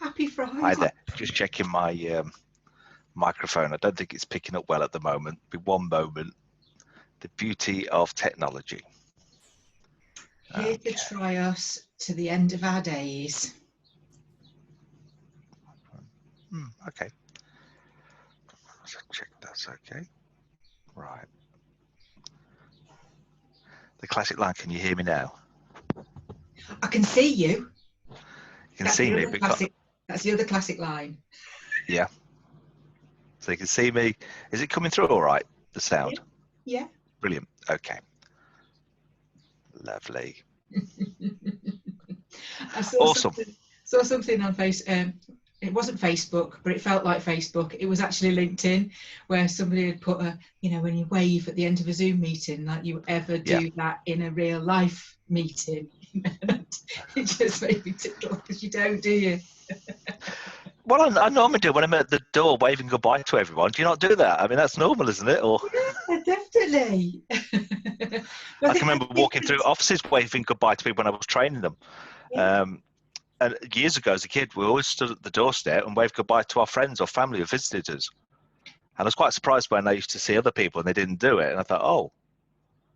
Happy Friday. Hi there. Just checking my microphone. I don't think it's picking up well at the moment. Be one moment. The beauty of technology. Here to try us to the end of our days. Okay. So check that's okay. Right. The classic line. Can you hear me now? I can see you. You can see me, but that's the other classic line. Yeah. So you can see me. Is it coming through all right, the sound? Yeah. Brilliant. Okay. Lovely. I saw something on Facebook. It wasn't Facebook, but it felt like Facebook. It was actually LinkedIn, where somebody had put when you wave at the end of a Zoom meeting, like you ever do that in a real life meeting. It just made me tickle because you don't, do you? Well, I normally do when I'm at the door waving goodbye to everyone. Do you not do that? I mean, that's normal, isn't it? Or yeah, definitely. I can remember walking through offices waving goodbye to people when I was training them. Yeah. And years ago as a kid, we always stood at the doorstep and waved goodbye to our friends or family or visitors. And I was quite surprised when I used to see other people and they didn't do it. And I thought, oh,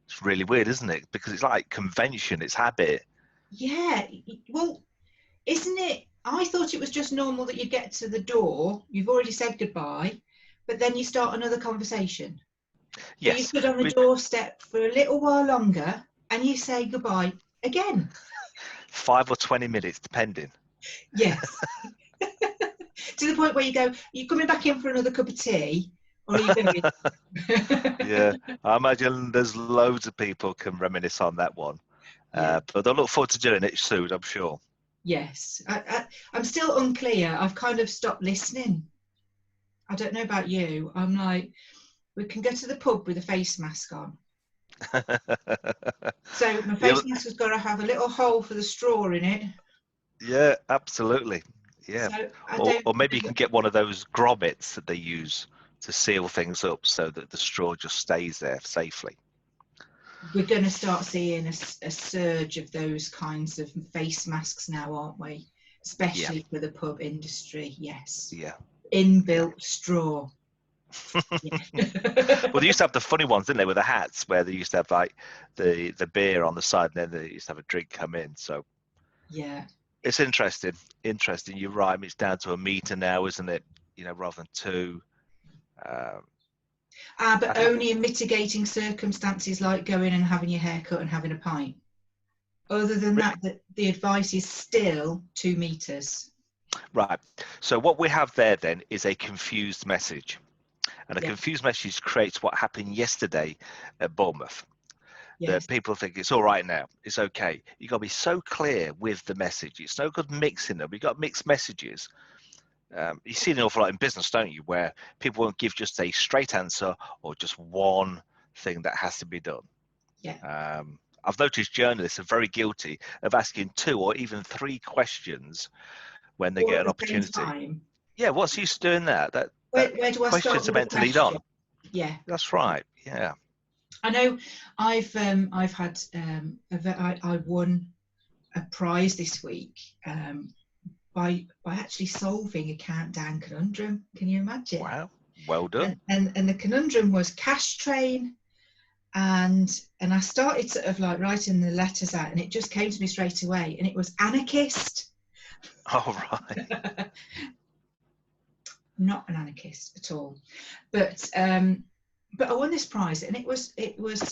it's really weird, isn't it? Because it's like convention, it's habit. Yeah. Well, isn't it? I thought it was just normal that you get to the door, you've already said goodbye, but then you start another conversation. Yes. So you stood on the doorstep for a little while longer and you say goodbye again. 5 or 20 minutes, depending. Yes. To the point where you go, you're coming back in for another cup of tea, or are you going? Yeah, I imagine there's loads of people can reminisce on that one. But they'll look forward to doing it soon, I'm sure. Yes. I'm still unclear. I've kind of stopped listening. I don't know about you. I'm like, we can go to the pub with a face mask on. So my face mask has got to have a little hole for the straw in it. Yeah, absolutely. Yeah. So or maybe you can get one of those grommets that they use to seal things up so that the straw just stays there safely. We're going to start seeing a surge of those kinds of face masks now, aren't we? Especially for the pub industry. Yes. Yeah. Inbuilt straw. Well, they used to have the funny ones, didn't they, with the hats, where they used to have like the beer on the side, and then they used to have a drink come in. So yeah, it's interesting. You're right. I mean, it's down to a meter now, isn't it? Rather than 2. But only in mitigating circumstances like going and having your hair cut and having a pint. Other than that, the advice is still 2 meters. Right. So what we have there then is a confused message. And a confused message creates what happened yesterday at Bournemouth. That people think it's all right now. It's okay. You've got to be so clear with the message. It's no good mixing them. You've got mixed messages. You see an awful lot in business, don't you, where people won't give just a straight answer or just one thing that has to be done. Yeah. I've noticed journalists are very guilty of asking 2 or even 3 questions when they get an opportunity. Yeah, what's use doing that? Where do I questions start are meant to lead on. Yeah, that's right. Yeah, I know. I've had I won a prize this week by actually solving a countdown conundrum. Can you imagine? Wow, well done. And the conundrum was cash train, and I started sort of like writing the letters out, and it just came to me straight away, and it was anarchist. Oh, right. Not an anarchist at all, but I won this prize, and it was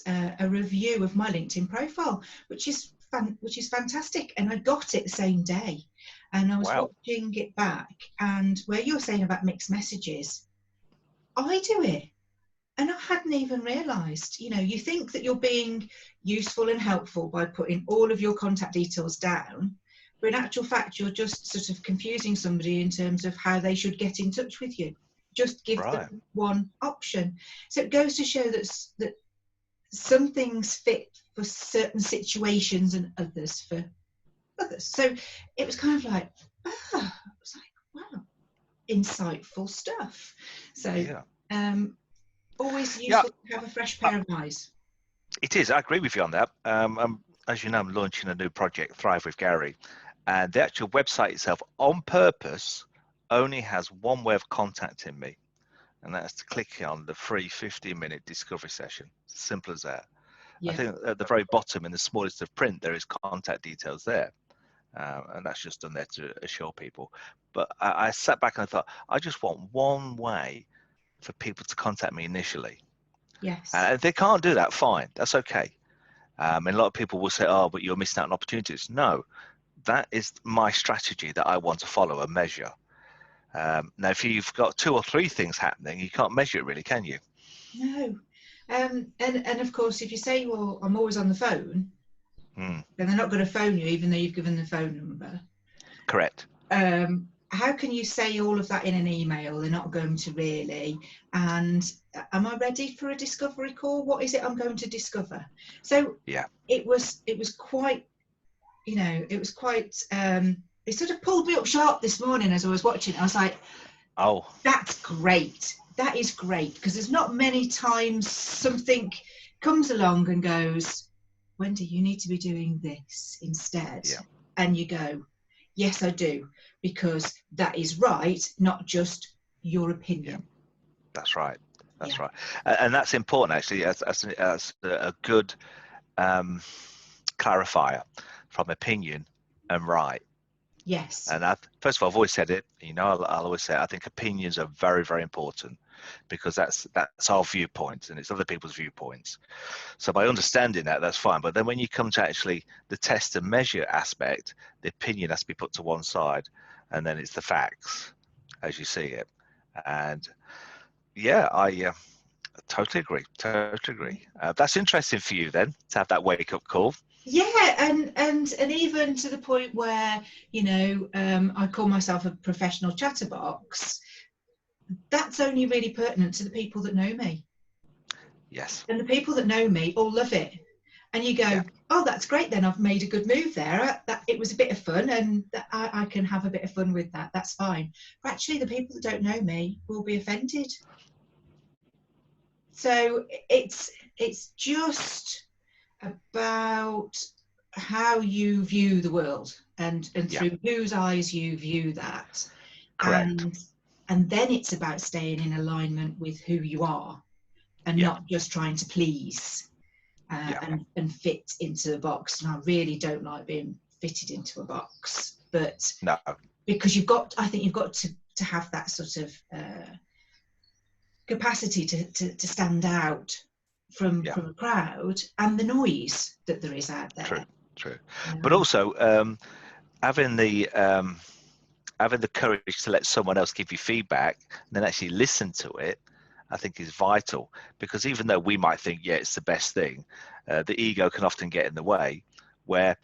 a review of my LinkedIn profile, which is fantastic, and I got it the same day, and I was watching it back, and where you're saying about mixed messages, I do it, and I hadn't even realised. You think that you're being useful and helpful by putting all of your contact details down, but in actual fact, you're just sort of confusing somebody in terms of how they should get in touch with you. Just give them one option. So it goes to show that some things fit for certain situations and others for others. So it was kind of like, wow, insightful stuff. So always useful to have a fresh pair of eyes. It is. I agree with you on that. As you know, I'm launching a new project, Thrive with Gary. And the actual website itself, on purpose, only has one way of contacting me, and that's to click on the free 15-minute discovery session. Simple as that. I think at the very bottom, in the smallest of print, there is contact details there. And that's just done there to assure people. But I sat back and I thought, I just want one way for people to contact me initially. Yes. And if they can't do that, fine, that's okay. And a lot of people will say, oh, but you're missing out on opportunities. No, that is my strategy that I want to follow and measure. Now, if you've got 2 or 3 things happening, you can't measure it really, can you? No. And of course, if you say, well, I'm always on the phone, then they're not going to phone you, even though you've given the phone number. Correct. How can you say all of that in an email? They're not going to really. And am I ready for a discovery call? What is it I'm going to discover? So yeah, it was quite, it was quite, it sort of pulled me up sharp this morning as I was watching. I was like, oh, that's great. That is great, because there's not many times something comes along and goes, Wendy, you need to be doing this instead. Yeah. And you go, yes, I do, because that is right, not just your opinion. Yeah. That's right. That's right. And that's important, actually, as a good clarifier from opinion and right. Yes. And first of all, I've always said it, I'll always say it, I think opinions are very, very important, because that's our viewpoint and it's other people's viewpoints. So by understanding that, that's fine. But then when you come to actually the test and measure aspect, the opinion has to be put to one side, and then it's the facts as you see it. And yeah, I totally agree. That's interesting for you then, to have that wake-up call. Yeah, and even to the point where, I call myself a professional chatterbox. That's only really pertinent to the people that know me. Yes. And the people that know me all love it. And you go, oh, that's great, then I've made a good move there. It was a bit of fun, and I can have a bit of fun with that. That's fine. But actually, the people that don't know me will be offended. So it's just about how you view the world, and through whose eyes you view that. Correct. And then it's about staying in alignment with who you are, and not just trying to please and fit into a box. And I really don't like being fitted into a box, but no, because I think you've got to have that sort of capacity to stand out from a crowd and the noise that there is out there. True. But also having the courage to let someone else give you feedback and then actually listen to it, I think is vital, because even though we might think, it's the best thing, the ego can often get in the way, where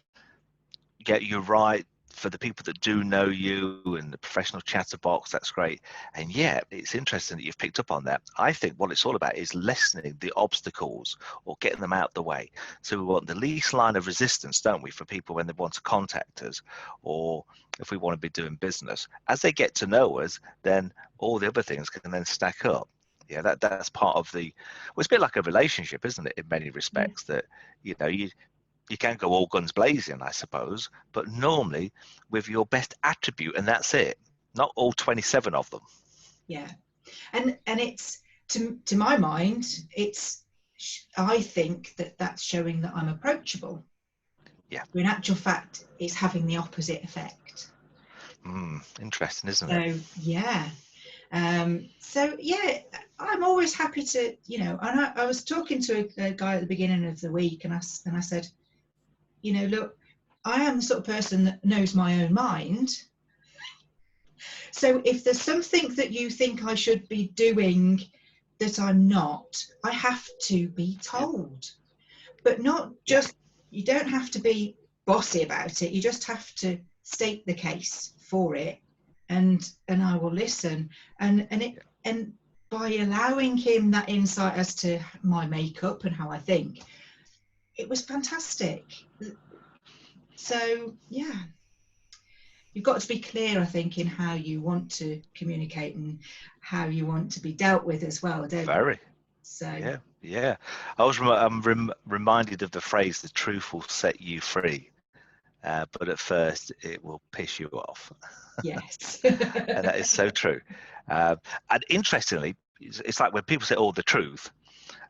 you're right, for the people that do know you and the professional chatterbox, that's great. And yet it's interesting that you've picked up on that. I think what it's all about is lessening the obstacles or getting them out the way. So we want the least line of resistance, don't we, for people when they want to contact us, or if we want to be doing business. As they get to know us, then all the other things can then stack up. Yeah, that's part of it's a bit like a relationship, isn't it, in many respects, that you can't go all guns blazing, I suppose, but normally with your best attribute, and that's it, not all 27 of them. Yeah. And it's, to my mind, I think that's showing that I'm approachable. Yeah. In actual fact, it's having the opposite effect. Interesting, isn't it? So I'm always happy to, and I was talking to a guy at the beginning of the week, and I said, look, I am the sort of person that knows my own mind. So if there's something that you think I should be doing that I'm not, I have to be told. But not just, you don't have to be bossy about it. You just have to state the case for it, and I will listen. And by allowing him that insight as to my makeup and how I think, it was fantastic. So you've got to be clear, I think, in how you want to communicate and how you want to be dealt with as well, don't you? So I'm reminded of the phrase, the truth will set you free. but at first it will piss you off. Yes. And that is so true. And interestingly, it's like when people say, "Oh, the truth."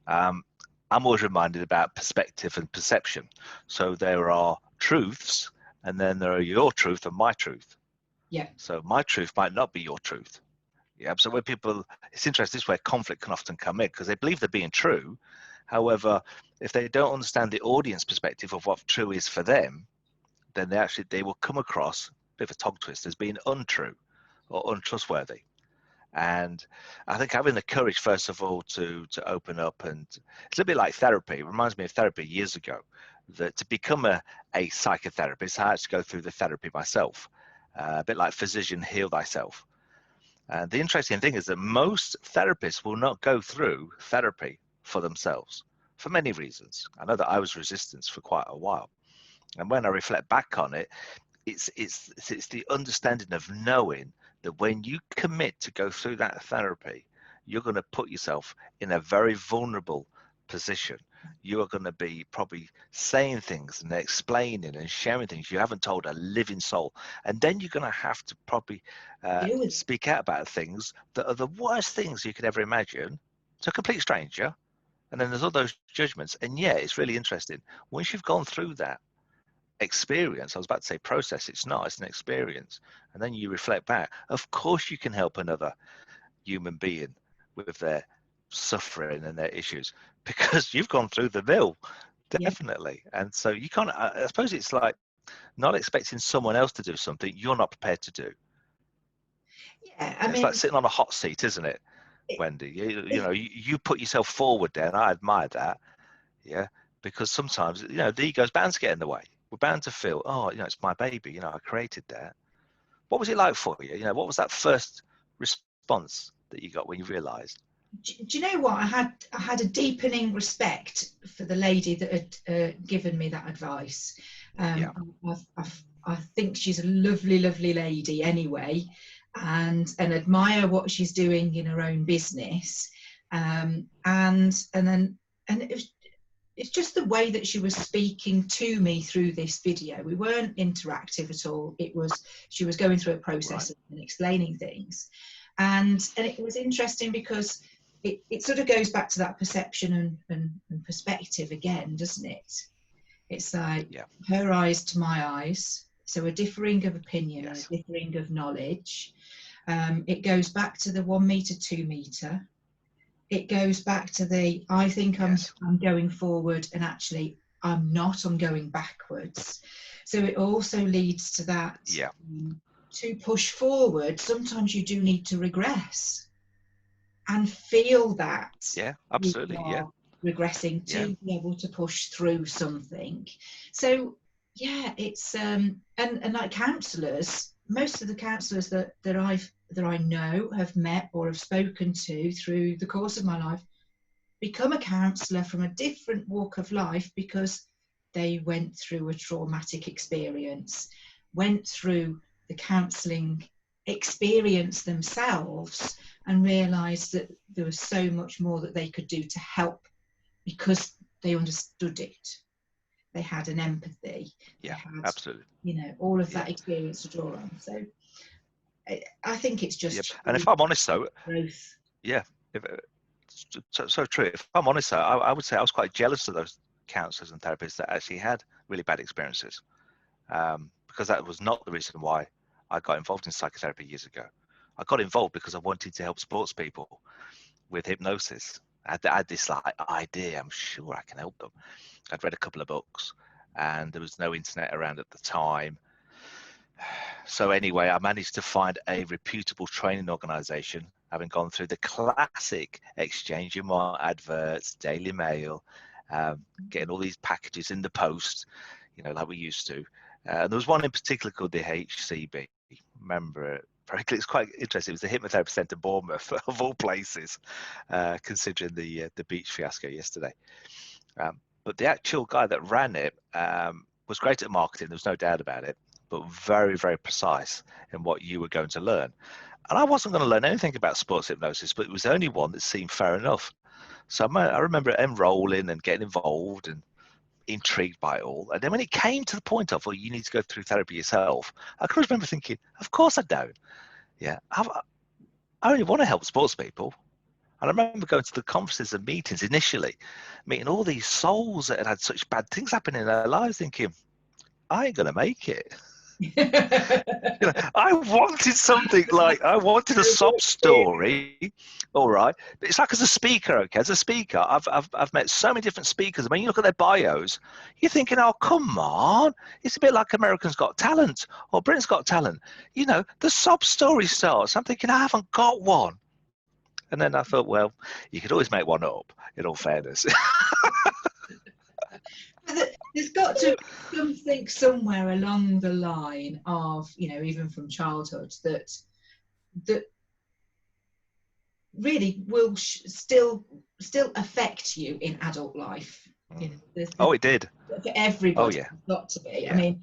Um, I'm always reminded about perspective and perception. So there are truths, and then there are your truth and my truth. Yeah. So my truth might not be your truth. Yeah. So when people, it's interesting, this is where conflict can often come in because they believe they're being true. However, if they don't understand the audience perspective of what true is for them, then they will come across a bit of a tongue twist as being untrue or untrustworthy. And I think having the courage, first of all, to open up, and it's a bit like therapy. It reminds me of therapy years ago, that to become a psychotherapist, I had to go through the therapy myself, a bit like physician heal thyself. And the interesting thing is that most therapists will not go through therapy for themselves for many reasons. I know that I was resistant for quite a while. And when I reflect back on it, it's the understanding of knowing that when you commit to go through that therapy, you're going to put yourself in a very vulnerable position. You are going to be probably saying things and explaining and sharing things you haven't told a living soul, and then you're going to have to probably speak out about things that are the worst things you could ever imagine to a complete stranger. And then there's all those judgments, and yeah, it's really interesting once you've gone through that experience. I was about to say process, it's not, it's an experience. And then you reflect back, of course you can help another human being with their suffering and their issues because you've gone through the mill, Yeah. definitely. And so you can't, I suppose it's like not expecting someone else to do something you're not prepared to do. Yeah. I It's like mean, sitting on a hot seat, isn't it, Wendy? You know, you put yourself forward there, and I admire that. Yeah, because sometimes, the ego's bound to get in the way. We're bound to feel, oh, it's my baby, I created that. What was it like for you? What was that first response that you got when you realized? do you know what? I had a deepening respect for the lady that had given me that advice. Yeah. I think she's a lovely, lovely lady anyway, and admire what she's doing in her own business. And it's just the way that she was speaking to me through this video. We weren't interactive at all. She was going through a process Right. and explaining things, and it was interesting because it sort of goes back to that perception and perspective again, doesn't it? It's like Yeah. her eyes to my eyes, so a differing of opinion and Yes. a differing of knowledge. It goes back to the 1 meter, 2 meter. It goes back to the I think Yes. I'm going forward, and actually I'm not. I'm going backwards. So it also leads to that. Yeah. To push forward, sometimes you do need to regress and feel that Yeah. you Absolutely. Yeah. are regressing Yeah. to be able to push through something. So yeah, it's and like counsellors, most of the counsellors that I know, have met or have spoken to through the course of my life, become a counsellor from a different walk of life because they went through a traumatic experience, went through the counselling experience themselves, and realised that there was so much more that they could do to help because they understood it. They had an empathy. Yeah. They had, Absolutely. all of Yeah. that experience to draw on. So I think it's Yep. just And if I'm honest, though, growth. yeah, if, so true. If I'm honest, though, I would say I was quite jealous of those counselors and therapists that actually had really bad experiences, because that was not the reason why I got involved in psychotherapy years ago. I got involved because I wanted to help sports people with hypnosis. I had this like idea, I'm sure I can help them. I'd read a couple of books, and there was no internet around at the time. So anyway, I managed to find a reputable training organization, having gone through the classic exchange in my adverts, Daily Mail, getting all these packages in the post, like we used to. There was one in particular called the HCB. Remember it? It's quite interesting. It was the hypnotherapy centre, Bournemouth, of all places, considering the beach fiasco yesterday. But the actual guy that ran it was great at marketing. There was no doubt about it, but very, very precise in what you were going to learn. And I wasn't going to learn anything about sports hypnosis, but it was the only one that seemed fair enough. So I remember enrolling and getting involved and intrigued by it all. And then when it came to the point of, well, you need to go through therapy yourself, I can always remember thinking, of course I don't. Yeah, I only want to help sports people. And I remember going to the conferences and meetings initially, meeting all these souls that had such bad things happen in their lives, thinking, I ain't going to make it. I wanted something like, I wanted a sob story, all right. But it's like as a speaker, okay, as a speaker, I've met so many different speakers. When you look at their bios, you're thinking, oh, come on. It's a bit like America's Got Talent or Britain's Got Talent. The sob story starts. I'm thinking, I haven't got one. And then I thought, well, you could always make one up, in all fairness. There's got to be something somewhere along the line of, even from childhood, that really will still affect you in adult life. Oh, it did. For everybody. Oh, yeah. It's got to be. Yeah. I mean,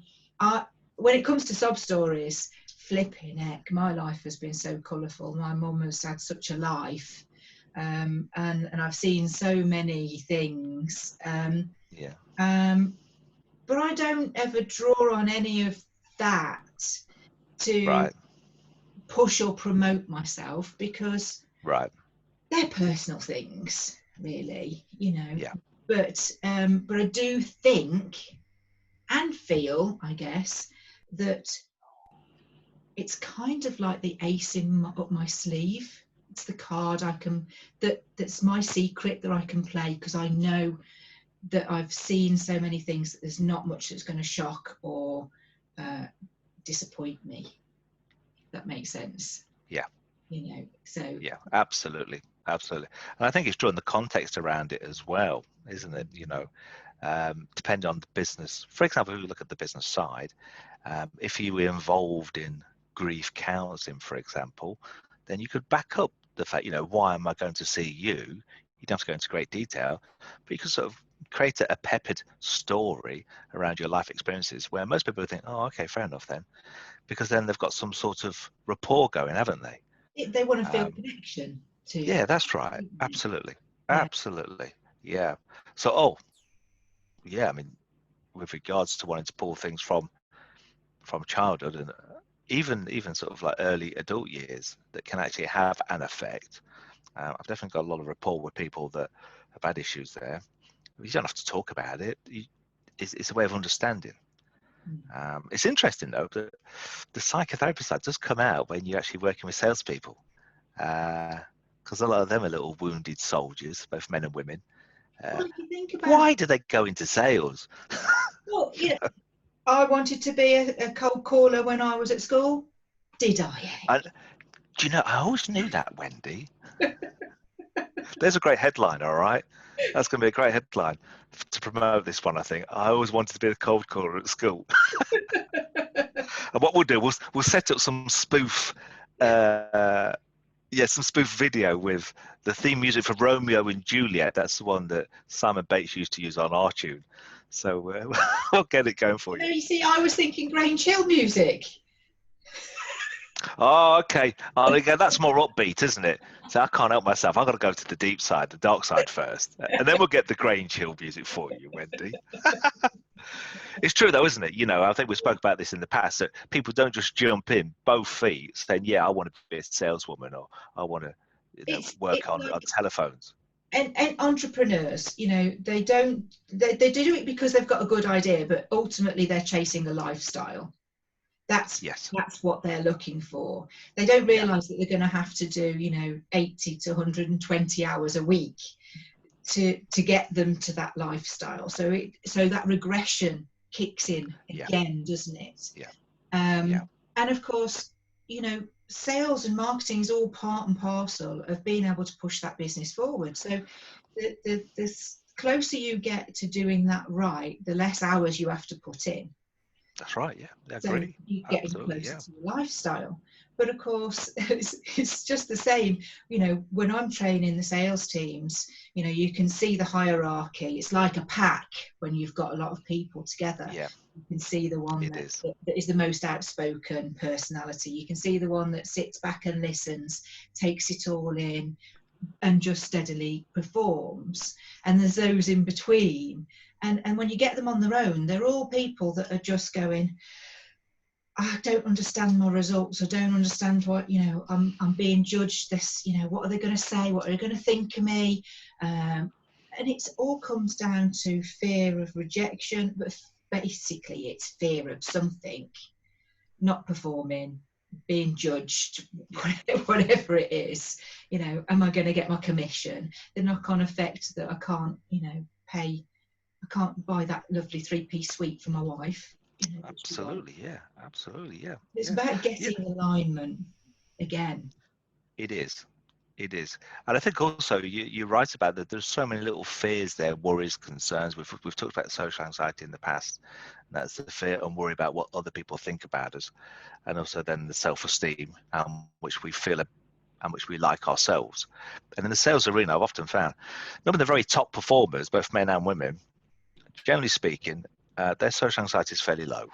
when it comes to sob stories, flipping heck, my life has been so colourful. My mum has had such a life, and I've seen so many things. But I don't ever draw on any of that to push or promote myself, because they're personal things, really, Yeah. But I do think and feel, I guess, that it's kind of like the ace up my sleeve. It's the card that's my secret that I can play, because I know that I've seen so many things that there's not much that's going to shock or disappoint me, if that makes sense. Yeah. So. Yeah, absolutely. And I think it's drawing the context around it as well, isn't it? Depending on the business. For example, if you look at the business side, if you were involved in grief counseling, for example, then you could back up the fact, why am I going to see you? You don't have to go into great detail, but you could sort of create a peppered story around your life experiences, where most people think, oh, okay, fair enough then, because then they've got some sort of rapport going, haven't they? They want to feel connection to. Yeah, that's right. Absolutely. Absolutely. Yeah. So, I mean, with regards to wanting to pull things from childhood and even sort of like early adult years that can actually have an effect. I've definitely got a lot of rapport with people that have had issues there. You don't have to talk about it. It's a way of understanding. It's interesting though that the psychotherapy side does come out when you're actually working with salespeople, because a lot of them are little wounded soldiers, both men and women. Why do they go into sales? Well, I wanted to be a cold caller when I was at school. Did I? Do you know, I always knew that, Wendy. There's a great headline, all right? That's going to be a great headline to promote this one, I think. I always wanted to be a cold caller at school. And what we'll do, we'll set up some spoof some spoof video with the theme music for Romeo and Juliet. That's the one that Simon Bates used to use on our tune. So we'll get it going for you. You see, I was thinking Grain Chill music. Oh, okay. Again, that's more upbeat, isn't it? So I can't help myself. I've got to go to the deep side, the dark side first. And then we'll get the Grain Chill music for you, Wendy. It's true though, isn't it? I think we spoke about this in the past, that people don't just jump in both feet saying, yeah, I want to be a saleswoman, or I want to work on telephones. And entrepreneurs, they do it because they've got a good idea, but ultimately they're chasing a lifestyle. That's what they're looking for. They don't realize that they're going to have to do 80 to 120 hours a week to get them to that lifestyle. So that regression kicks in again, doesn't it? And of course, sales and marketing is all part and parcel of being able to push that business forward. So the closer you get to doing that right, the less hours you have to put in. That's right, yeah. I So agree. you get closer to the lifestyle. But of course, it's just the same. When I'm training the sales teams, you can see the hierarchy. It's like a pack when you've got a lot of people together. Yeah. You can see the one that is the most outspoken personality. You can see the one that sits back and listens, takes it all in, and just steadily performs. And there's those in between. And when you get them on their own, they're all people that are just going, I don't understand my results. I don't understand what, I'm being judged. This, what are they going to say? What are they going to think of me? And it all comes down to fear of rejection, but basically it's fear of something, not performing, being judged, whatever it is. Am I going to get my commission? The knock-on effect that I can't, pay. I can't buy that lovely 3-piece suite for my wife. Absolutely, yeah. Absolutely, yeah. It's Yeah. about Yeah. getting alignment again. It is. It is. And I think also you're right about that. There's so many little fears there, worries, concerns. We've talked about social anxiety in the past. And that's the fear and worry about what other people think about us. And also then the self-esteem, which we feel and which we like ourselves. And in the sales arena, I've often found, some of the very top performers, both men and women, generally speaking, their social anxiety is fairly low,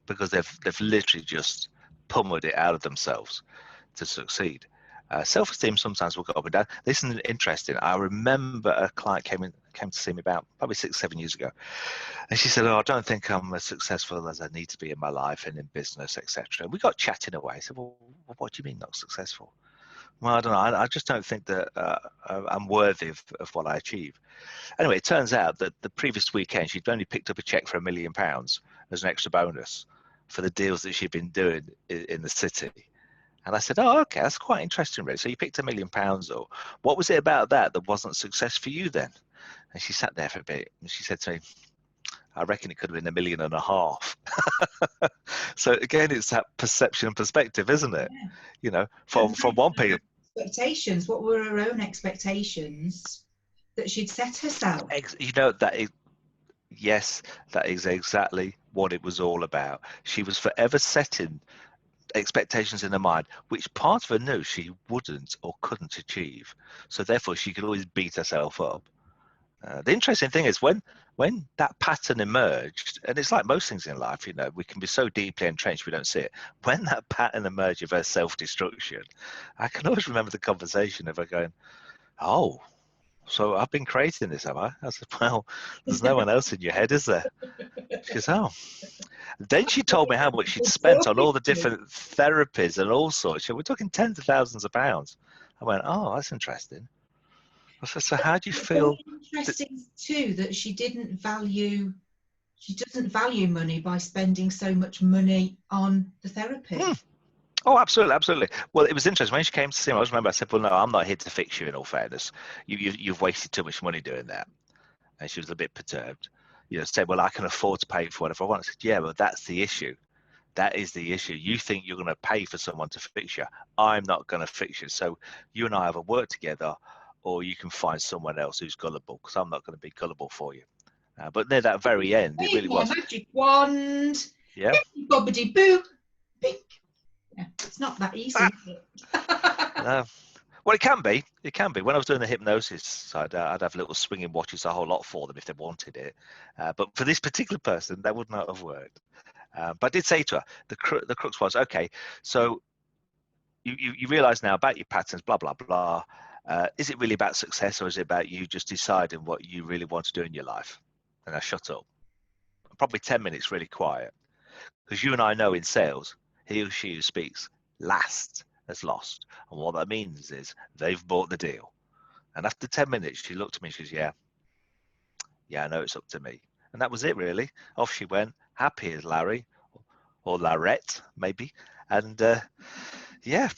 because they've literally just pummeled it out of themselves to succeed. Self-esteem sometimes will go up and down. This is interesting. I remember a client came to see me about probably 6-7 years ago, and she said, "Oh, I don't think I'm as successful as I need to be in my life and in business, etc." We got chatting away. I said, "Well, what do you mean not successful?" "Well, I don't know. I just don't think that I'm worthy of what I achieve." Anyway, it turns out that the previous weekend she'd only picked up a check for £1 million as an extra bonus for the deals that she'd been doing in the city. And I said, "Oh, okay, that's quite interesting, really. So you picked £1 million, or what was it about that wasn't success for you then?" And she sat there for a bit, and she said to me, "I reckon it could have been £1.5 million." So again, it's that perception and perspective, isn't it? From one people. Expectations. What were her own expectations that she'd set herself? Yes, that is exactly what it was all about. She was forever setting expectations in her mind, which part of her knew she wouldn't or couldn't achieve. So therefore, she could always beat herself up. The interesting thing is when that pattern emerged, and it's like most things in life, we can be so deeply entrenched we don't see it. When that pattern emerged of her self-destruction, I can always remember the conversation of her going, "Oh, so I've been creating this, have I?" I said, "Well, there's no one else in your head, is there?" She goes, "Oh." Then she told me how much she'd spent on all the different therapies and all sorts. We're talking tens of thousands of pounds. I went, "Oh, that's interesting." I said, "So how do you feel?" Interesting too that she doesn't value money by spending so much money on the therapy. Oh, absolutely. Well, it was interesting when she came to see me. I remember I said, "Well, no, I'm not here to fix you. In all fairness, you've wasted too much money doing that." And she was a bit perturbed. Said, "Well, I can afford to pay for whatever I want." I said, "Yeah, but that's the issue. That is the issue. You think you're going to pay for someone to fix you. I'm not going to fix you. So you and I either work together, or you can find someone else who's gullible, because I'm not going to be gullible for you." But near that very end, it really was. Magic wand. Yeah. Bobbity boo. Pink. Yeah, it's not that easy. Is it? Well, it can be. It can be. When I was doing the hypnosis side, I'd have little swinging watches, a whole lot for them if they wanted it. But for this particular person, that would not have worked. But I did say to her, the crux was, okay, so you realise now about your patterns, blah, blah, blah. Is it really about success, or is it about you just deciding what you really want to do in your life? And I shut up. Probably 10 minutes really quiet. Because you and I know in sales, he or she who speaks last has lost. And what that means is they've bought the deal. And after 10 minutes, she looked at me and she goes, yeah, I know it's up to me. And that was it, really. Off she went, happy as Larry, or Larette, maybe. And yeah.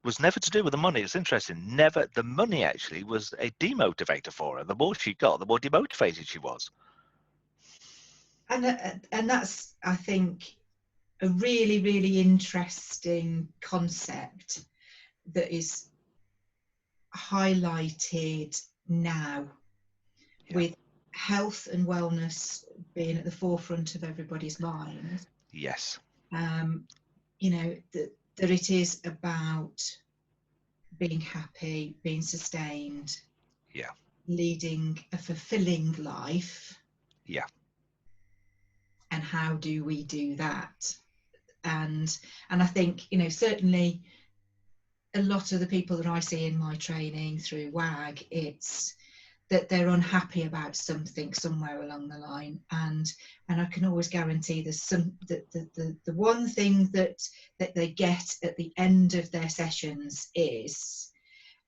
Was never to do with the money. It's interesting. Never. The money actually was a demotivator for her. The more she got, the more demotivated she was. And that's, I think, a really, really interesting concept that is highlighted now, with health and wellness being at the forefront of everybody's mind. Yes. That it is about being happy, being sustained, leading a fulfilling life. And how do we do that? And I think, certainly a lot of the people that I see in my training through WAG, it's that they're unhappy about something somewhere along the line, and I can always guarantee there's some the one thing that they get at the end of their sessions is,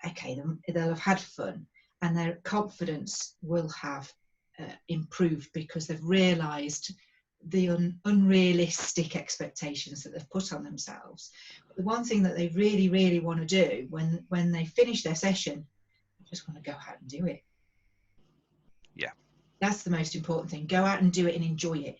okay, they'll have had fun and their confidence will have improved because they've realised the unrealistic expectations that they've put on themselves. But the one thing that they really, really want to do when they finish their session, they just want to go out and do it. Yeah. That's the most important thing. Go out and do it and enjoy it.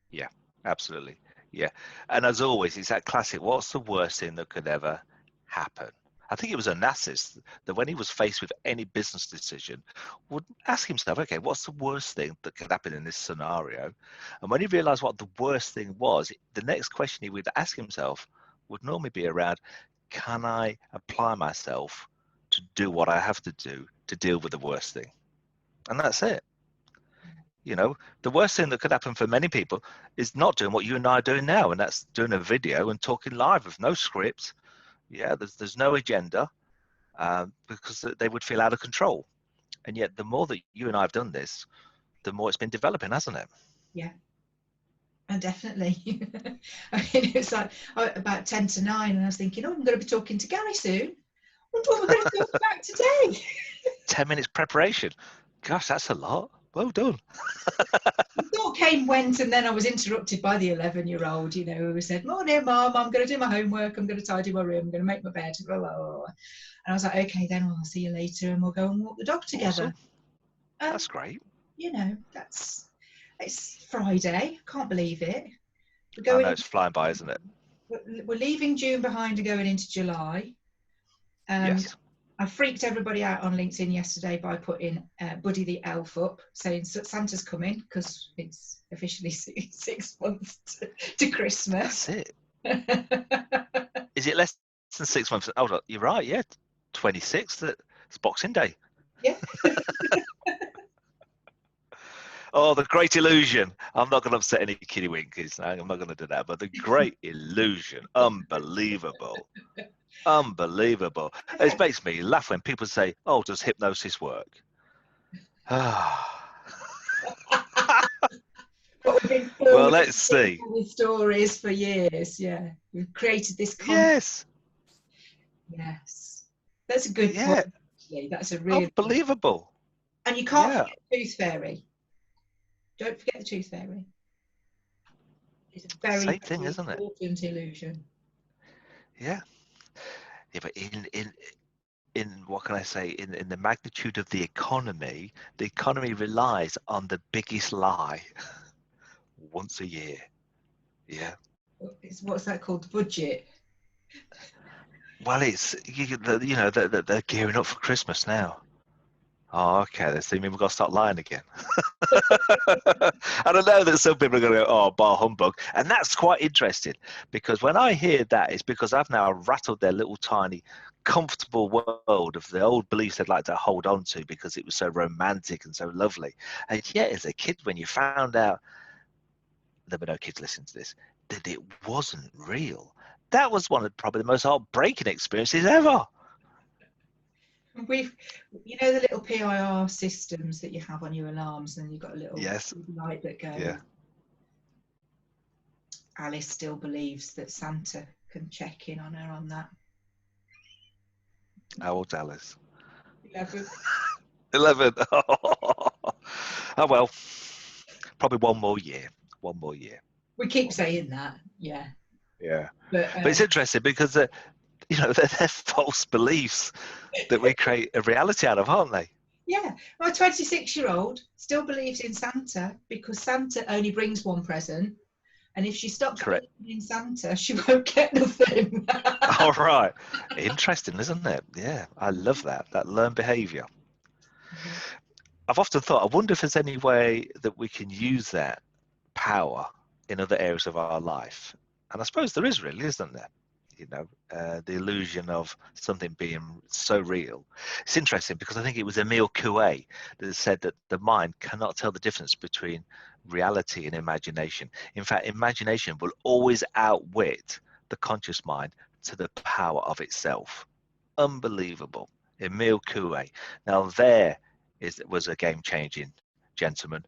Yeah, absolutely. Yeah. And as always, it's that classic, what's the worst thing that could ever happen? I think it was Onassis that when he was faced with any business decision would ask himself, okay, what's the worst thing that could happen in this scenario? And when he realized what the worst thing was, the next question he would ask himself would normally be around, can I apply myself to do what I have to do to deal with the worst thing? And that's it. You know, the worst thing that could happen for many people is not doing what you and I are doing now, and that's doing a video and talking live with no script. Yeah, there's no agenda, because they would feel out of control. And yet, the more that you and I have done this, the more it's been developing, hasn't it? Yeah. And definitely. I mean, it was like about 10 to 9, and I was thinking, oh, I'm going to be talking to Gary soon. What we're going to talk about today? 10 minutes preparation. Gosh, that's a lot. Well done. The thought came, went, and then I was interrupted by the 11-year-old, you know, who said, morning, Mum, I'm going to do my homework, I'm going to tidy my room, I'm going to make my bed, blah, blah, blah. And I was like, okay, then I'll see you later, and we'll go and walk the dog together. Awesome. That's great. You know, it's Friday. Can't believe it. I know, it's flying by, isn't it? We're leaving June behind and going into July. And yes. I freaked everybody out on LinkedIn yesterday by putting Buddy the Elf up, saying Santa's coming, because it's officially 6 months to Christmas. That's it. Is it less than 6 months? Oh, you're right, yeah. 26th, it's Boxing Day. Yeah. Oh, the great illusion. I'm not going to upset any kiddie winkies. I'm not going to do that. But the great illusion. Unbelievable. Unbelievable. It makes me laugh when people say, oh, does hypnosis work? Well, let's see. Stories for years. Yeah. We've created this concept. Yes. Yes. That's a good point, actually. That's a really unbelievable. And you can't forget the tooth fairy. Don't forget the tooth fairy. It's a very, same thing, isn't it? Important illusion. Yeah. Yeah, but in what can I say? In the magnitude of the economy relies on the biggest lie once a year. Yeah. What's that called? The budget. Well, it's they're gearing up for Christmas now. Oh, okay. They see me. We've got to start lying again. And I know that some people are going to go, oh, bar humbug. And that's quite interesting, because when I hear that, it's because I've now rattled their little tiny comfortable world of the old beliefs they'd like to hold on to because it was so romantic and so lovely. And yet, as a kid, when you found out, there were no kids listening to this, that it wasn't real, that was one of probably the most heartbreaking experiences ever. The little PIR systems that you have on your alarms, and you've got a little light that goes. Yeah. Alice still believes that Santa can check in on her on that. How old's Alice? 11. 11. Oh well, probably one more year. We keep saying that, yeah. Yeah. But it's interesting because they're false beliefs that we create a reality out of, aren't they? Yeah. My 26-year-old still believes in Santa because Santa only brings one present. And if she stops believing in Santa, she won't get nothing. All right. Interesting, isn't it? Yeah, I love that learned behaviour. Mm-hmm. I've often thought, I wonder if there's any way that we can use that power in other areas of our life. And I suppose there is, really, isn't there? The illusion of something being so real. It's interesting because I think it was Emile Coué that said that the mind cannot tell the difference between reality and imagination. In fact, imagination will always outwit the conscious mind to the power of itself. Unbelievable. Emile Coué. Now there was a game-changing gentleman.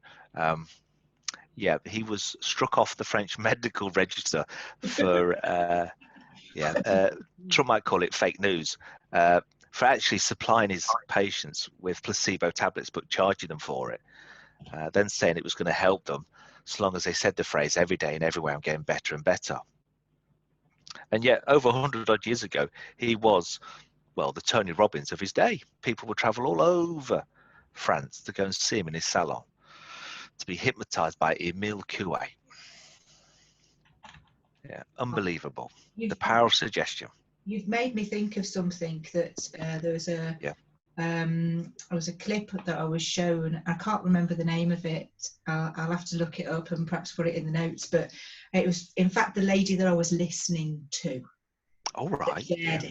Yeah, he was struck off the French medical register for, Trump might call it fake news, for actually supplying his patients with placebo tablets, but charging them for it, then saying it was going to help them as long as they said the phrase every day and everywhere, I'm getting better and better. And yet, over 100 odd years ago, he was, well, the Tony Robbins of his day. People would travel all over France to go and see him in his salon, to be hypnotized by Emile Coué. Yeah, unbelievable. The power of suggestion. You've made me think of something that there was a clip that I was shown. I can't remember the name of it. I'll have to look it up and perhaps put it in the notes. But it was, in fact, the lady that I was listening to. All right. Yeah.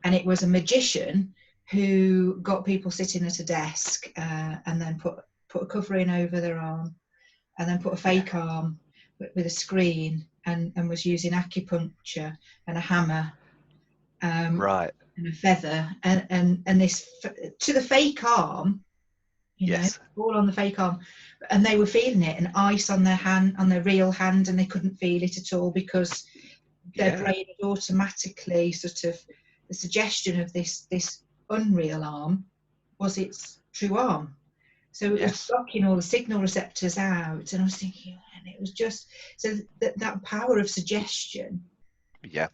And it was a magician who got people sitting at a desk and then put a covering over their arm, and then put a fake arm with a screen, and was using acupuncture and a hammer. Right. And a feather, and this to the fake arm, you know, all on the fake arm, and they were feeling it, and ice on their hand, on their real hand, and they couldn't feel it at all because their brain had automatically sort of, the suggestion of this unreal arm was its true arm, so it was blocking all the signal receptors out. And I was thinking, and it was just so that power of suggestion. Yeah.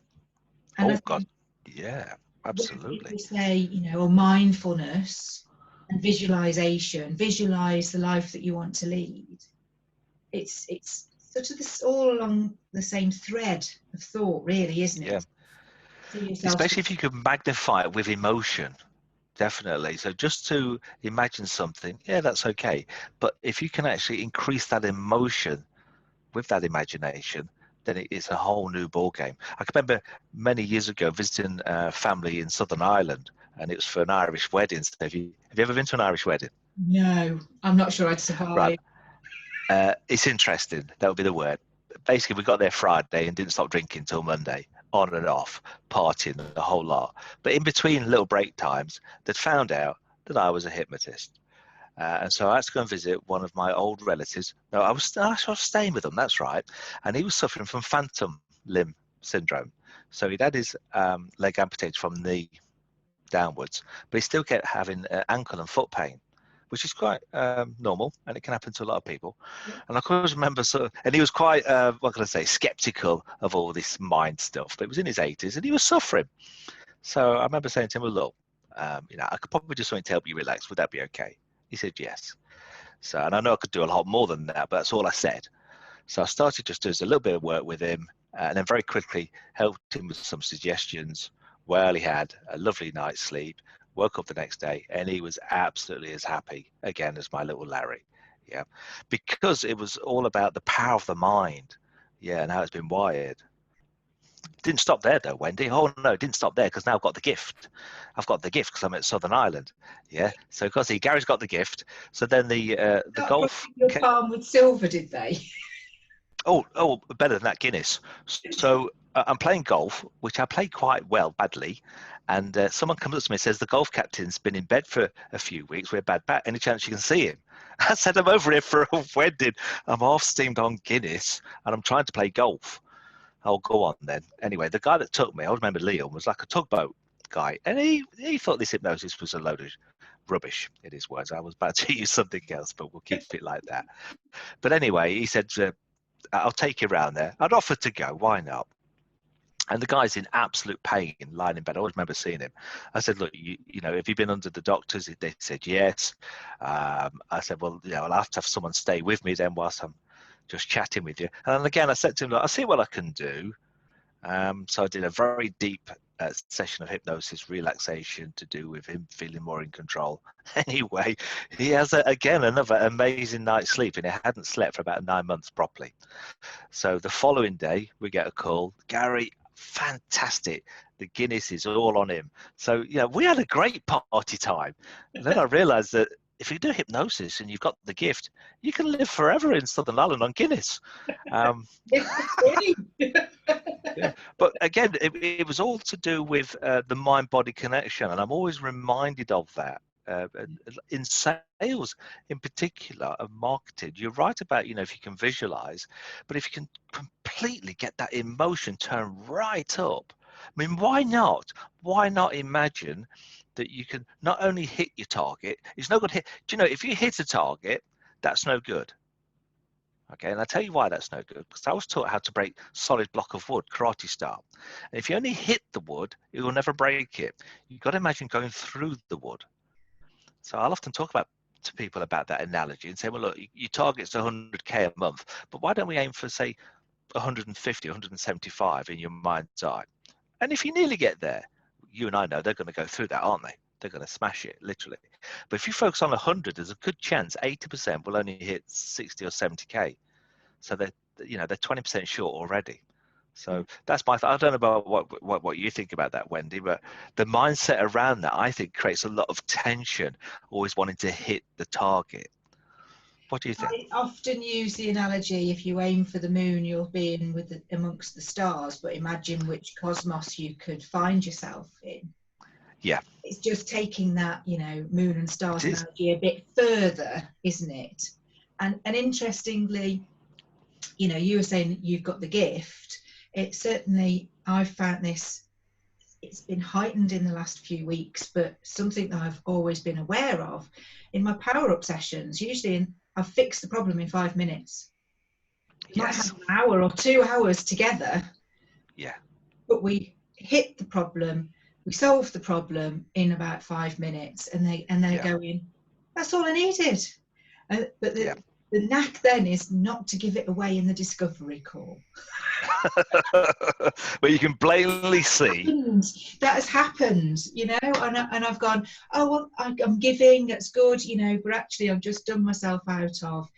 And oh God. Yeah. Absolutely. People say, you know, or mindfulness and visualization, visualize the life that you want to lead. It's sort of this all along the same thread of thought, really, isn't it? Yeah. Especially if you can magnify it with emotion. Definitely. So just to imagine something, that's okay. But if you can actually increase that emotion with that imagination, then it is a whole new ball game. I can remember many years ago visiting a family in Southern Ireland, and it was for an Irish wedding. So have you ever been to an Irish wedding? No, I'm not sure I'd survive. Right. It's interesting. That would be the word. Basically, we got there Friday and didn't stop drinking till Monday, on and off, partying the whole lot. But in between little break times, they'd found out that I was a hypnotist. And so I had to go and visit one of my old relatives. No, I was staying with them, that's right. And he was suffering from phantom limb syndrome. So he'd had his leg amputated from the knee downwards, but he still kept having ankle and foot pain, which is quite normal, and it can happen to a lot of people. And I can remember and he was quite, what can I say, skeptical of all this mind stuff. But he was in his 80s and he was suffering. So I remember saying to him, well, look, I could probably do something to help you relax. Would that be okay? He said yes. So, and I know I could do a lot more than that, but that's all I said. So I started just doing a little bit of work with him, and then very quickly helped him with some suggestions. Well, he had a lovely night's sleep, woke up the next day, and he was absolutely as happy again as my little Larry. Yeah, because it was all about the power of the mind. Yeah, and how it's been wired. Didn't stop there though, Wendy. Oh no, it didn't stop there, because now I've got the gift. I've got the gift because I'm at Southern Ireland. Yeah, so because Gary's got the gift. So then the golf. Your palm with silver, did they? Oh, better than that, Guinness. So I'm playing golf, which I play quite well, badly. And someone comes up to me and says, the golf captain's been in bed for a few weeks with a bad back. Any chance you can see him? I said, I'm over here for a wedding. I'm half steamed on Guinness and I'm trying to play golf. I'll go on then. Anyway, the guy that took me, I remember Liam, was like a tugboat guy. And he thought this hypnosis was a load of rubbish, in his words. I was about to use something else, but we'll keep it like that. But anyway, he said, I'll take you around there. I'd offered to go. Why not? And the guy's in absolute pain, lying in bed. I always remember seeing him. I said, look, you know, have you been under the doctors? They said, yes. I said, well, I'll have to have someone stay with me then whilst I'm just chatting with you. And again, I said to him, look, I'll see what I can do. So I did a very deep session of hypnosis, relaxation, to do with him feeling more in control. Anyway, he has, again, another amazing night's sleep, and he hadn't slept for about 9 months properly. So the following day, we get a call. Gary, fantastic. The Guinness is all on him. So, we had a great party time. And then I realized that if you do hypnosis and you've got the gift, you can live forever in Southern Ireland on Guinness. Yeah. But again, it was all to do with the mind-body connection, and I'm always reminded of that. In sales in particular, of marketing, you're right about, if you can visualize, but if you can completely get that emotion turned right up, I mean, why not imagine that you can not only hit your target, it's no good hit, if you hit a target, that's no good. Okay, and I'll tell you why that's no good, because I was taught how to break solid block of wood, karate style. And if you only hit the wood, it will never break it. You've got to imagine going through the wood. So I'll often talk to people about that analogy and say, well, look, your target's 100K a month, but why don't we aim for, say, 150, 175 in your mind's eye? And if you nearly get there, you and I know they're going to go through that, aren't they? They're going to smash it, literally. But if you focus on 100, there's a good chance 80% will only hit 60 or 70K. So they're 20% short already. So that's I don't know about what you think about that, Wendy, but the mindset around that, I think, creates a lot of tension, always wanting to hit the target. What do you think? I often use the analogy, if you aim for the moon, you'll be amongst the stars, but imagine which cosmos you could find yourself in. Yeah. It's just taking that, moon and stars analogy a bit further, isn't it? And interestingly, you were saying you've got the gift. It certainly, I've found this, it's been heightened in the last few weeks, but something that I've always been aware of in my power up sessions. Usually I've fixed the problem in 5 minutes. We might have an hour or 2 hours together. Yeah. But we hit the problem, we solve the problem in about 5 minutes, and they're going, that's all I needed. But the knack then is not to give it away in the discovery call. But you can blatantly see that has happened, and I've gone, oh, well, I'm giving, that's good, but actually I've just done myself out of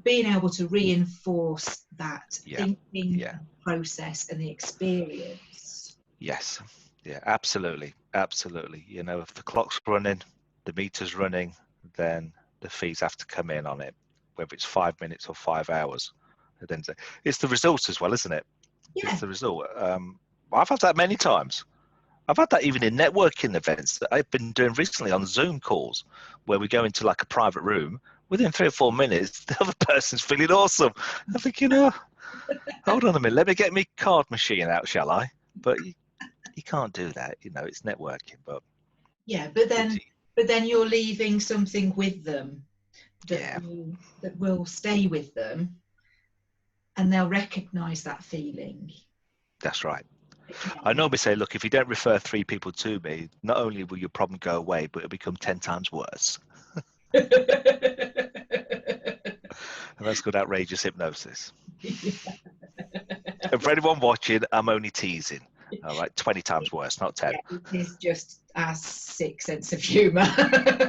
being able to reinforce that thinking process and the experience. Yes. Yeah, absolutely. Absolutely. If the clock's running, the meter's running, then the fees have to come in on it, whether it's 5 minutes or 5 hours. It's the result as well, isn't it? Yeah. It's the result. I've had that many times. I've had that even in networking events that I've been doing recently on Zoom calls, where we go into like a private room. Within 3 or 4 minutes, the other person's feeling awesome. I think, hold on a minute, let me get my card machine out, shall I? But you can't do that. It's networking. But yeah, but then you're leaving something with them that will stay with them, and they'll recognize that feeling. That's right. I normally say, look, if you don't refer 3 people to me, not only will your problem go away, but it'll become 10 times worse. And that's called outrageous hypnosis. Yeah. And for anyone watching, I'm only teasing. All right, 20 times worse, not 10. Yeah, it is just a sick sense of humour.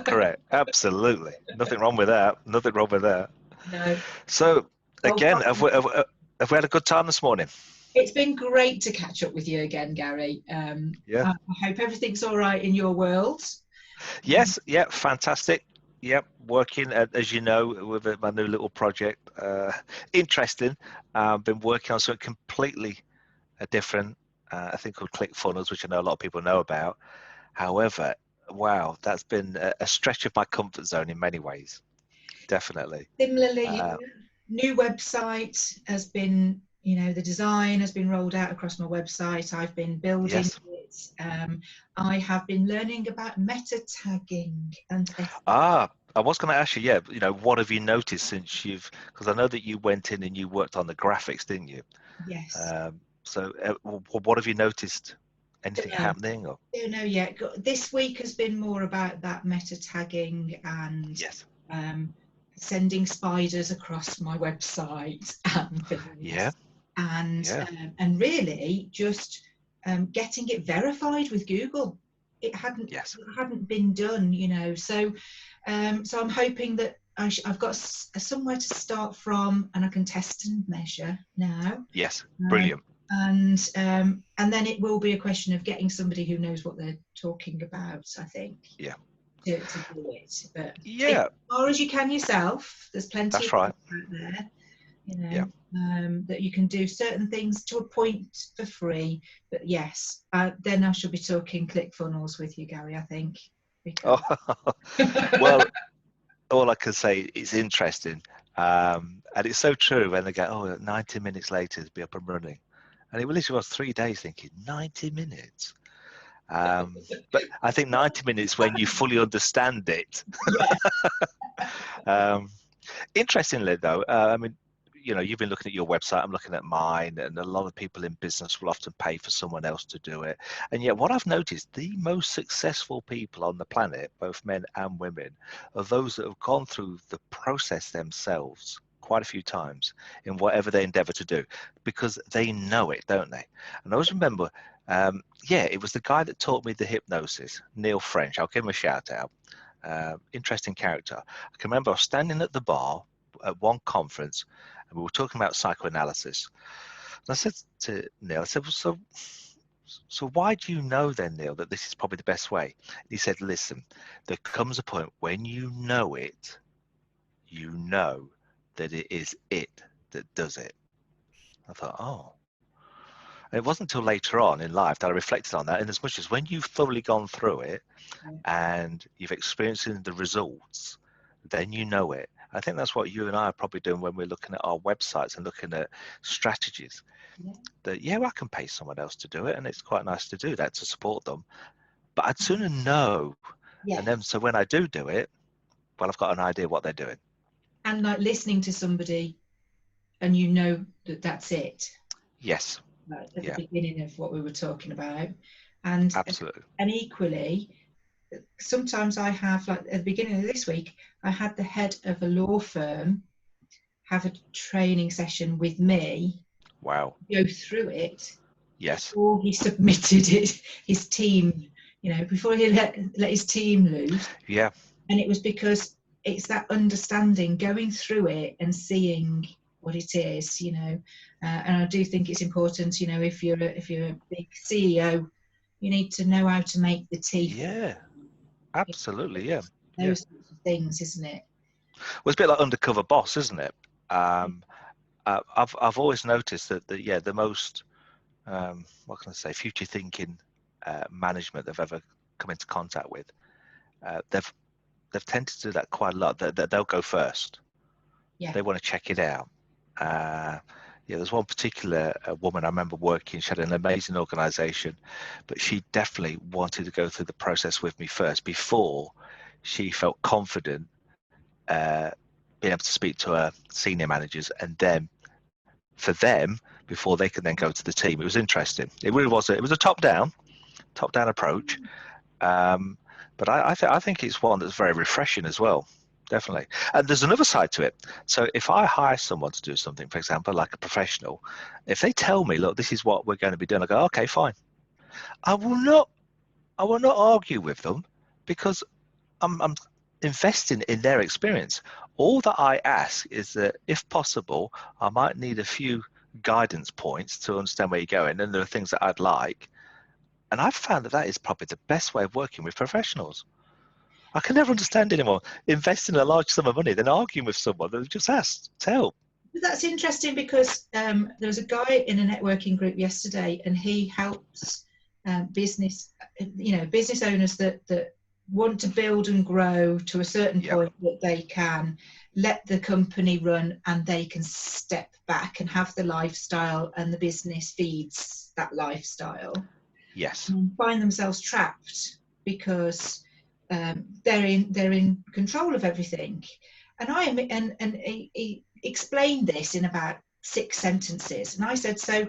Correct. Absolutely. Nothing wrong with that. Nothing wrong with that. No. So, again, have we had a good time this morning? It's been great to catch up with you again, Gary. I hope everything's all right in your world. Yes. Yeah. Fantastic. Yep. Working, as you know, with my new little project. Interesting. Been working on something completely different. I think called ClickFunnels, which I know a lot of people know about. However, wow, that's been a stretch of my comfort zone in many ways. Definitely. Similarly, new website has been, the design has been rolled out across my website. I've been building it. I have been learning about meta tagging and I was going to ask you, what have you noticed since because I know that you went in and you worked on the graphics, didn't you? Yes. So what have you noticed? Anything happening? Or? Don't know yet. This week has been more about that meta tagging and sending spiders across my website and things. And really just getting it verified with Google. It hadn't been done, so I'm hoping that I've got somewhere to start from, and I can test and measure now. Yes, brilliant. And then it will be a question of getting somebody who knows what they're talking about, I think. Yeah. to do it. But take Yeah, as far as you can yourself. There's plenty of that's right. people out there, Yeah. that you can do certain things to a point for free. But yes, then I should be talking ClickFunnels with you, Gary, I think. Because Oh, well, all I can say is interesting. And it's so true when they go, oh, 90 minutes later, it'll be up and running. And it literally was 3 days thinking, 90 minutes? But I think 90 minutes when you fully understand it. yes, um, Interestingly, though, I mean, you've been looking at your website, I'm looking at mine, and a lot of people in business will often pay for someone else to do it. And yet, what I've noticed, the most successful people on the planet, both men and women, are those that have gone through the process themselves quite a few times in whatever they endeavor to do, because they know it, don't they? And I always remember, it was the guy that taught me the hypnosis, Neil French. I'll give him a shout out. Interesting character. I can remember I was standing at the bar at one conference and we were talking about psychoanalysis. And I said to Neil, I said, well, so why do you know then, Neil, that this is probably the best way? And he said, listen, there comes a point when you know it, you know that it is it that does it. I thought, oh. And it wasn't until later on in life that I reflected on that. And as much as when you've thoroughly gone through it, and you've experienced the results, then you know it. I think that's what you and I are probably doing when we're looking at our websites and looking at strategies. That I can pay someone else to do it, and it's quite nice to do that to support them. But I'd sooner know, and then so when I do it, well, I've got an idea what they're doing. And like listening to somebody, and you know that that's it. Yes. Like at the beginning of what we were talking about, and absolutely. And equally, sometimes I have, like at the beginning of this week, I had the head of a law firm have a training session with me. Wow. Go through it. Yes. Before he submitted it, his team, before he let his team loose. Yeah. And it was because it's that understanding, going through it and seeing what it is, and I do think it's important, if you're a big CEO, you need to know how to make the tea. Yeah. Absolutely. Yeah. Those sorts of things, isn't it? Well, it's a bit like Undercover Boss, isn't it? I've always noticed that the most what can I say, future thinking management they've ever come into contact with, they've tended to do that quite a lot. They'll go first. Yeah. They want to check it out. There's one particular woman I remember working. She had an amazing organization, but she definitely wanted to go through the process with me first before she felt confident being able to speak to her senior managers, and then for them before they could then go to the team. It was interesting. It really was. It was a top-down approach, but I think it's one that's very refreshing as well. Definitely. And there's another side to it. So if I hire someone to do something, for example, like a professional, if they tell me, look, this is what we're going to be doing, I go, okay, fine. I will not argue with them, because I'm investing in their experience. All that I ask is that, if possible, I might need a few guidance points to understand where you're going, and there are things that I'd like. And I've found that is probably the best way of working with professionals. I can never understand anyone investing a large sum of money, then arguing with someone that just asked to help. That's interesting, because there was a guy in a networking group yesterday, and he helps business owners that want to build and grow to a certain point that they can let the company run and they can step back and have the lifestyle, and the business feeds that lifestyle. Yes. And find themselves trapped because they're in control of everything. And he explained this in about 6 sentences. And I said, so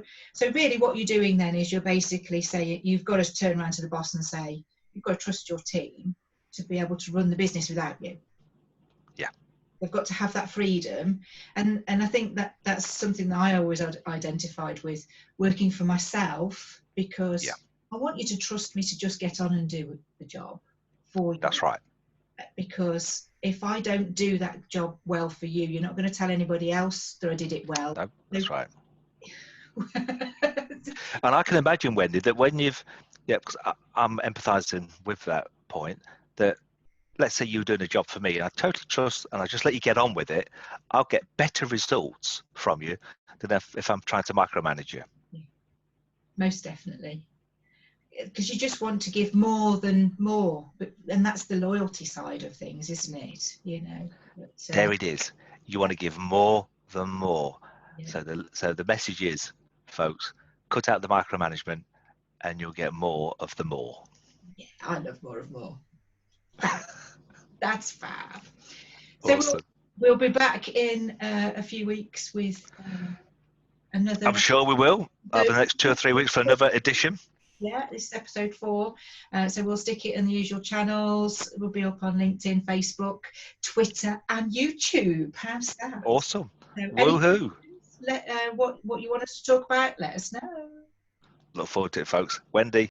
really what you're doing then is you're basically saying you've got to turn around to the boss and say, you've got to trust your team to be able to run the business without you. Yeah. They've got to have that freedom. And I think that's something that I always identified with working for myself, because I want you to trust me to just get on and do the job for you. That's right. Because if I don't do that job well for you, you're not going to tell anybody else that I did it well. No, that's right. And I can imagine, Wendy, that when because I'm empathizing with that point, that let's say you're doing a job for me, and I totally trust, and I just let you get on with it, I'll get better results from you than if I'm trying to micromanage you. Yeah, most definitely. Because you just want to give more than more, and that's the loyalty side of things, isn't it? You know. But, there it is. You want to give more than more. Yeah. So the message is, folks, cut out the micromanagement, and you'll get more of the more. Yeah, I love more of more. That's fab. So Awesome. we'll be back in a few weeks with another. I'm sure we will. Over the next 2 or 3 weeks for another edition. Yeah, this is episode 4. So we'll stick it in the usual channels. We'll be up on LinkedIn, Facebook, Twitter, and YouTube. How's that? Awesome. So Woohoo. what you want us to talk about, let us know. Look forward to it, folks. Wendy.